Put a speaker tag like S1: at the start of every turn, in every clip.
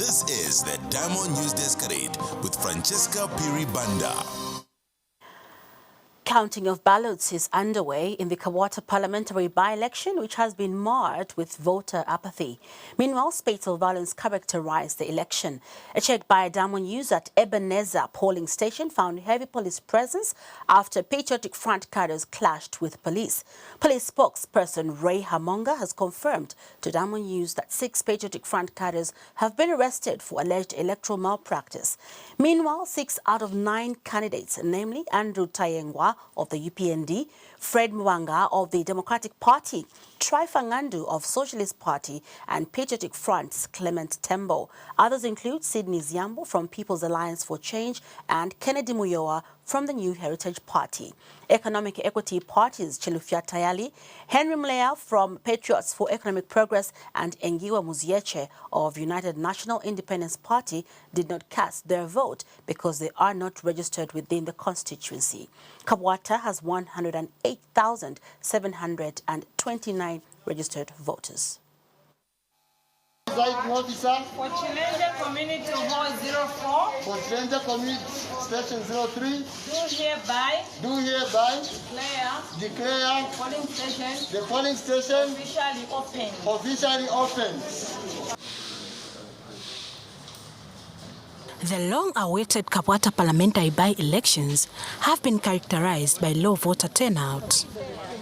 S1: This is the Diamond News Descade with Francesca Piri Banda.
S2: Counting of ballots is underway in the Kabwata parliamentary by-election, which has been marred with voter apathy. Meanwhile, fatal violence characterized the election. A check by Diamond News at Ebenezer polling station found heavy police presence after Patriotic Front cadres clashed with police. Police spokesperson Ray Hamonga has confirmed to Diamond News that 6 Patriotic Front cadres have been arrested for alleged electoral malpractice. Meanwhile, 6 out of 9 candidates, namely Andrew Tayengwa of the UPND, Fred Mwanga of the Democratic Party, Trifangandu of Socialist Party, and Patriotic Front's Clement Tembo. Others include Sydney Ziambo from People's Alliance for Change and Kennedy Muyoa from the New Heritage Party. Economic Equity Parties Chelufya Tayali, Henry Mlea from Patriots for Economic Progress, and Engiwa Muzieche of United National Independence Party did not cast their vote because they are not registered within the constituency. Kabwata has 108,729 registered voters.
S3: Officer for Chilenja Community Hall 04. For Chilenja Community Station 03. Do hereby declare the polling station officially open.
S2: The long-awaited Kabwata parliamentary by-elections have been characterized by low voter turnout.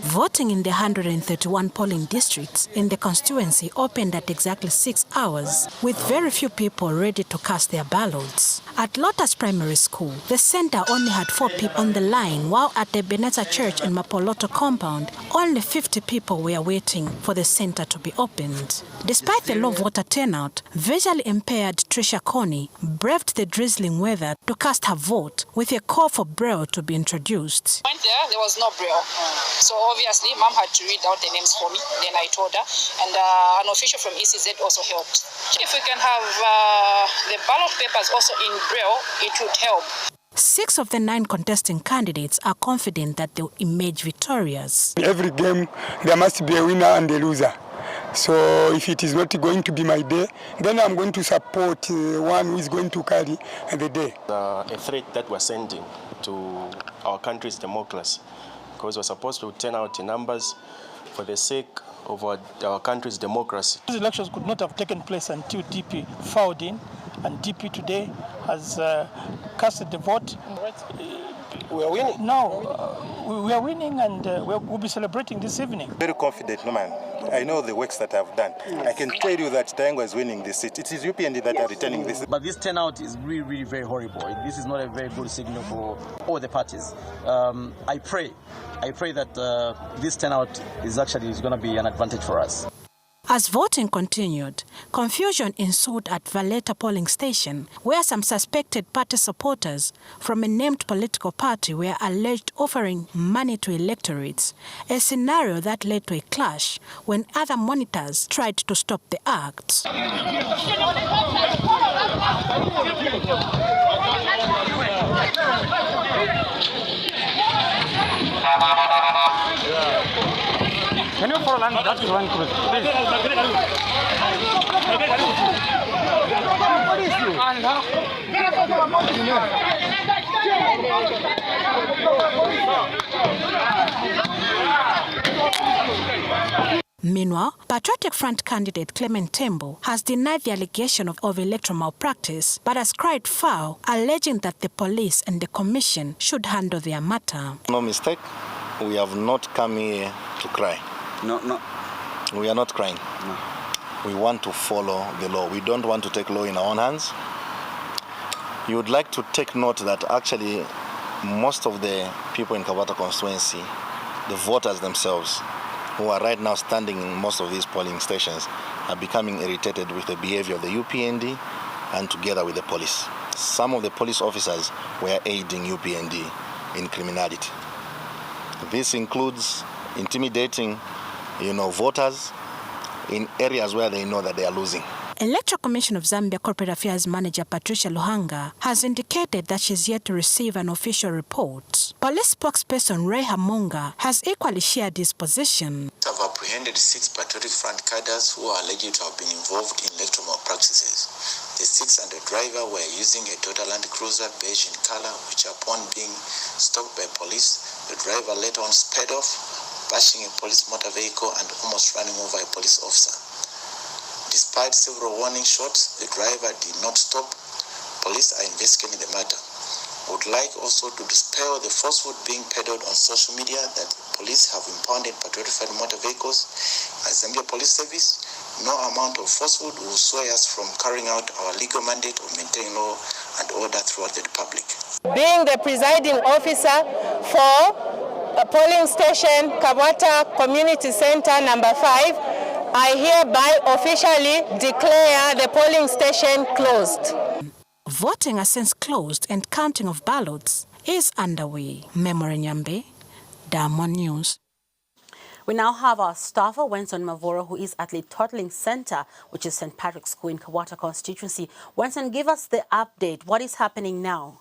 S2: Voting in the 131 polling districts in the constituency opened at exactly 6 hours, with very few people ready to cast their ballots. At Lotus Primary School, the center only had 4 people on the line, while at the Ebenezer Church in Mapoloto compound, only 50 people were waiting for the center to be opened. Despite the low voter turnout, visually impaired Tricia Coney braved the drizzling weather to cast her vote, with a call for Braille to be introduced.
S4: There was no Braille, so obviously Mom had to read out the names for me. Then I told her, and an official from ECZ also helped. If we can have the ballot papers also in Braille, it would help.
S2: 6 of the 9 contesting candidates are confident that they'll emerge victorious.
S5: In every game, there must be a winner and a loser. So if it is not going to be my day, then I'm going to support one who is going to carry the day.
S6: A threat that we're sending to our country's democracy, because we're supposed to turn out in numbers for the sake of our country's democracy.
S7: These elections could not have taken place until DP filed in, and DP today has casted the vote.
S6: We are winning.
S7: Now, we are winning, and we'll be celebrating this evening.
S8: Very confident, no man. I know the works that I've done. I can tell you that Tayengwa is winning this seat. It is UPND that are returning this.
S9: But this turnout is really, really very horrible. This is not a very good signal for all the parties. I pray that this turnout is going to be an advantage for us.
S2: As voting continued, confusion ensued at Valletta polling station, where some suspected party supporters from a named political party were alleged offering money to electorates, a scenario that led to a clash when other monitors tried to stop the act.
S7: Can you follow that one,
S2: Meanwhile, Patriotic Front candidate Clement Tembo has denied the allegation of electoral malpractice, but has cried foul, alleging that the police and the commission should handle their matter.
S10: No mistake, we have not come here to cry.
S11: No.
S10: We are not crying.
S11: No.
S10: We want to follow the law. We don't want to take law in our own hands. You would like to take note that actually most of the people in Kabwata constituency, the voters themselves, who are right now standing in most of these polling stations, are becoming irritated with the behavior of the UPND and together with the police. Some of the police officers were aiding UPND in criminality. This includes intimidating, voters in areas where they know that they are losing.
S2: Electoral Commission of Zambia Corporate Affairs Manager Patricia Luhanga has indicated that she's yet to receive an official report. Police spokesperson Ray Hamonga has equally shared his position.
S12: Have apprehended 6 Patriotic Front cadres who are alleged to have been involved in electoral malpractices.
S11: The 6 and the driver were using a Toyota Land Cruiser beige in color, which upon being stopped by police, the driver later on sped off, bashing a police motor vehicle and almost running over a police officer. Despite several warning shots, the driver did not stop. Police are investigating the matter. Would like also to dispel the falsehood being peddled on social media that police have impounded patriotic motor vehicles. As Zambia Police Service, no amount of falsehood will sway us from carrying out our legal mandate of maintaining law and order throughout the Republic.
S12: Being the presiding officer for a polling station, Kabwata Community Center number 5, I hereby officially declare the polling station closed.
S13: Voting has since closed and counting of ballots is underway. Memory Nyambe, Diamond News.
S2: We now have our staffer, Wenson Mavoro, who is at the Toddling Center, which is St. Patrick's School in Kabwata constituency. Wenson, give us the update. What is happening now?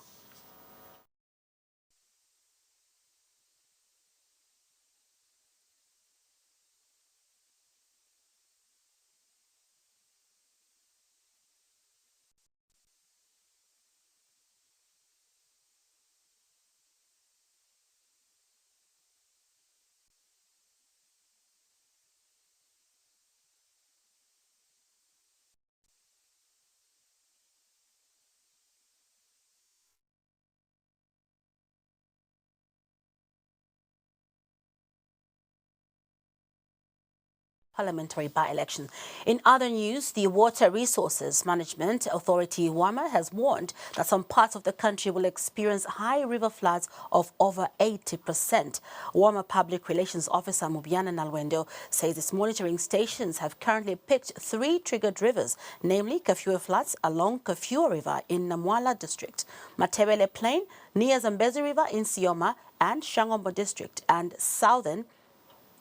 S2: Parliamentary by-election. In other news, the Water Resources Management Authority, WAMA, has warned that some parts of the country will experience high river floods of over 80%. WAMA Public Relations Officer Mubiana Nalwendo says its monitoring stations have currently picked 3 triggered rivers, namely Kafue floods along Kafue River in Namwala District, Matebele Plain near Zambezi River in Sioma and Shangombo District, and southern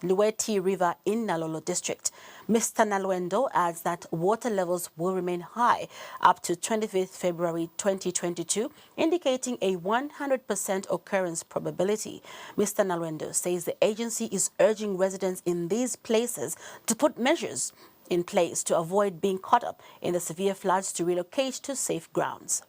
S2: Lueti River in Nalolo District. Mr. Nalwendo adds that water levels will remain high up to 25th February 2022, indicating a 100% occurrence probability. Mr. Nalwendo says the agency is urging residents in these places to put measures in place to avoid being caught up in the severe floods to relocate to safe grounds.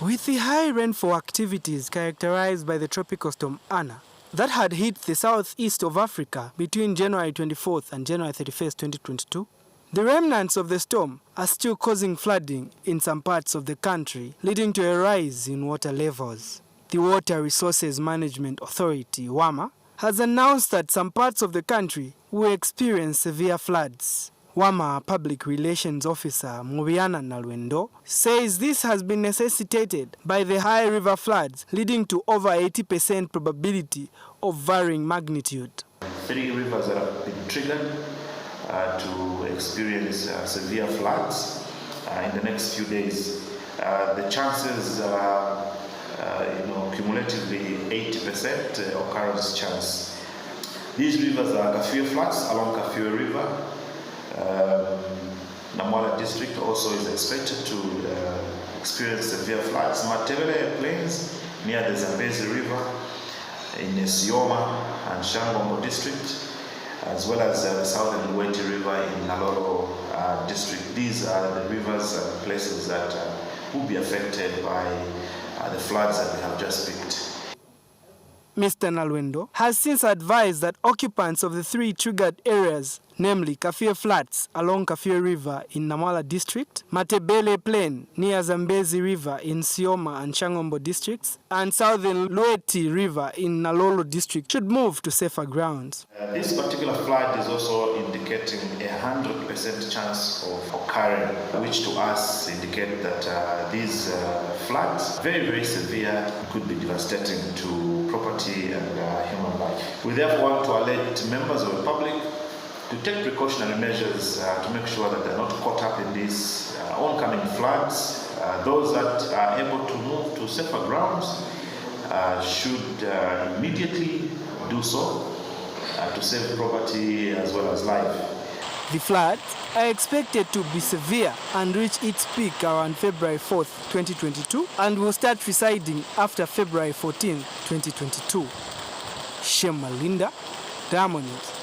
S14: With the high rainfall activities characterized by the tropical storm Anna that had hit the southeast of Africa between January 24th and January 31st, 2022, the remnants of the storm are still causing flooding in some parts of the country, leading to a rise in water levels. The Water Resources Management Authority, WAMA, has announced that some parts of the country will experience severe floods. WAMA Public Relations Officer Mubiana Nalwendo says this has been necessitated by the high river floods, leading to over 80% probability of varying magnitude.
S15: 3 rivers that have been triggered to experience severe floods in the next few days. The chances are, cumulatively 80% occurrence chance. These rivers are Kafue floods along Kafue River. Namwala District also is expected to experience severe floods. Matebele Plains near the Zambezi River in Sioma and Shangombo District, as well as the southern Lueti River in Nalolo District. These are the rivers and places that will be affected by the floods that we have just picked.
S14: Mr. Nalwendo has since advised that occupants of the 3 triggered areas, namely Kafue Flats along Kafue River in Namwala District, Matebele Plain near Zambezi River in Sioma and Shangombo Districts, and southern Lueti River in Nalolo District, should move to safer grounds.
S15: This particular flood is also indicating a 100% chance of occurring, which to us indicate that these floods, very, very severe, could be devastating to property and human life. We therefore want to alert members of the public to take precautionary measures to make sure that they're not caught up in these oncoming floods. Those that are able to move to safer grounds should immediately do so to save property as well as life.
S14: The floods are expected to be severe and reach its peak around February 4th, 2022, and will start receding after February 14th, 2022. Shema Linda, Diamond News.